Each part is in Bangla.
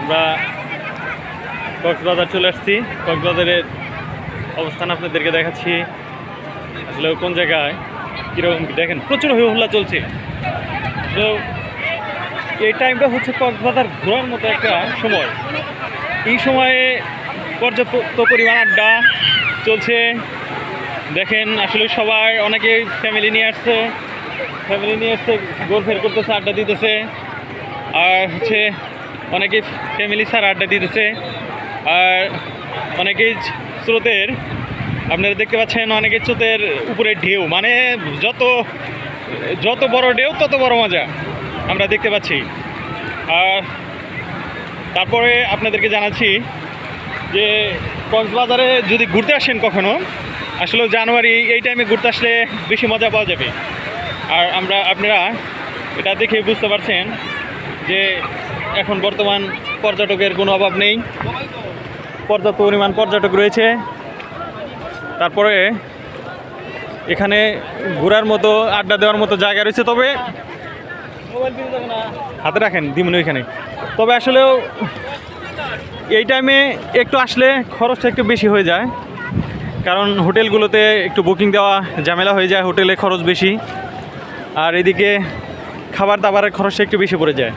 আমরা কক্সবাজার চলে আসছি। কক্সবাজারের অবস্থান আপনাদেরকে দেখাচ্ছি। আসলে কোন জায়গায় কীরকম দেখেন, প্রচুর হই হল্লা চলছে। তো এই টাইমটা হচ্ছে কক্সবাজার ঘোরার মতো একটা সময়। এই সময়ে পর্যাপ্ত পরিমাণ আড্ডা চলছে। দেখেন আসলে সবাই অনেকে ফ্যামিলি নিয়ে আসছে, ঘোরফের করতেছে, আড্ডা দিতেছে। আর হচ্ছে অনেকে ফ্যামিলি ছাড়া আড্ডা দিতেছে। আর অনেকেই স্রোতের, আপনারা দেখতে পাচ্ছেন অনেকের স্রোতের উপরে ঢেউ, মানে যত বড় ঢেউ তত বড় মজা আমরা দেখতে পাচ্ছি। আর তারপরে আপনাদেরকে জানাচ্ছি যে কক্সবাজারে যদি ঘুরতে আসেন কখনো, আসলে জানুয়ারি এই টাইমে ঘুরতে আসলে বেশি মজা পাওয়া যাবে। আর আপনারা এটা দেখে বুঝতে পারছেন যে এখন বর্তমান পর্যটকের কোনো অভাব নেই, পর্যাপ্ত পরিমাণ পর্যটক রয়েছে। তারপরে এখানে ঘোরার মতো, আড্ডা দেওয়ার মতো জায়গা রয়েছে। তবে হাতে রাখেন দিমুন ওইখানে। তবে আসলেও এই টাইমে একটু আসলে খরচটা একটু বেশি হয়ে যায়, কারণ হোটেলগুলোতে একটু বুকিং দেওয়া ঝামেলা হয়ে যায়, হোটেলে খরচ বেশি। আর এদিকে খাবার দাবারের খরচটা একটু বেশি পড়ে যায়।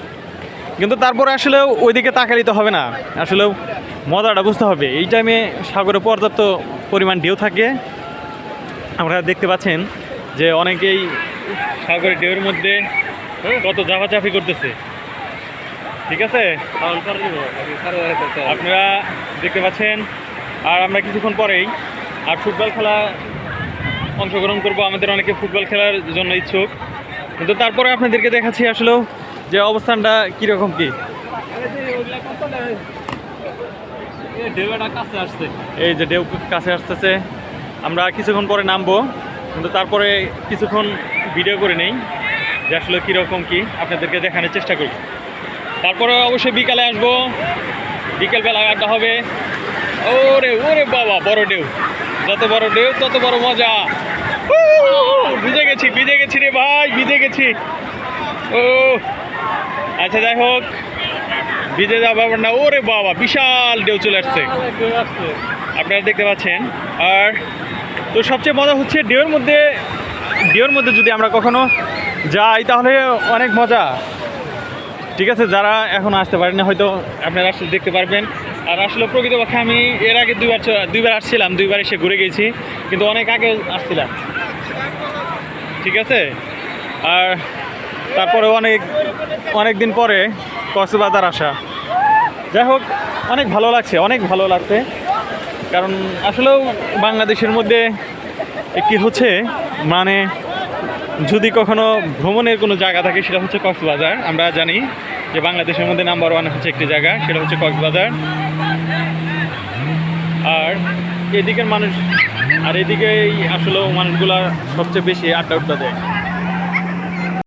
কিন্তু তারপরে আসলেও ওইদিকে তাকালে তো হবে না, আসলেও মজাটা বুঝতে হবে। এই টাইমে সাগরে পর্যাপ্ত পরিমাণ ঢেউ থাকে। আপনারা দেখতে পাচ্ছেন যে অনেকেই সাগরের ঢেউয়ের মধ্যে কত ঝাপাঝাপি করতেছে। ঠিক আছে, আপনারা দেখতে পাচ্ছেন। আর আমরা কিছুক্ষণ পরেই আর ফুটবল খেলা অংশগ্রহণ করব। আমাদের অনেকে ফুটবল খেলার জন্য ইচ্ছুক, কিন্তু তারপরে আপনাদেরকে দেখাচ্ছি আসলেও যে অবস্থানটা কীরকম কী। এই যে ঢেউ কাছে আসতেছে, আমরা কিছুক্ষণ পরে নামবো, কিন্তু তারপরে কিছুক্ষণ ভিডিও করে নেই যে আসলে কীরকম কী আপনাদেরকে দেখানোর চেষ্টা করি। তারপরে অবশ্যই বিকালে আসবো, বিকেলবেলা আড্ডা হবে। ওরে ওরে বাবা, বড় ঢেউ, যত বড় ঢেউ তত বড় মজা। ভিজে গেছি রে ভাই, ভিজে গেছি। ও আচ্ছা, যাই হোক, ভিজে যাওয়া ব্যাপার না। ওরে বাবা, বিশাল ঢেউ চলে আসছে, আপনারা দেখতে পাচ্ছেন। আর তো সবচেয়ে মজা হচ্ছে ঢেউয়ের মধ্যে যদি আমরা কখনো যাই তাহলে অনেক মজা। ঠিক আছে, যারা এখন আসতে পারেন না হয়তো আপনারা আসলে দেখতে পারবেন। আর আসলে প্রকৃতপক্ষে আমি এর আগে দুইবার আসছিলাম, দুইবার এসে ঘুরে গেছি, কিন্তু অনেক আগে আসছিলাম। ঠিক আছে, আর তারপরে অনেক দিন পরে কক্সবাজার আসা। যাই হোক, অনেক ভালো লাগছে, কারণ আসলেও বাংলাদেশের মধ্যে একটি হচ্ছে, মানে যদি কখনো ভ্রমণের কোনো জায়গা থাকে সেটা হচ্ছে কক্সবাজার। আমরা জানি যে বাংলাদেশের মধ্যে নাম্বার 1 হচ্ছে একটি জায়গা, সেটা হচ্ছে কক্সবাজার। আর এদিকের মানুষ, আর এদিকেই আসলেও মানুষগুলা সবচেয়ে বেশি আড্ডা দেয়।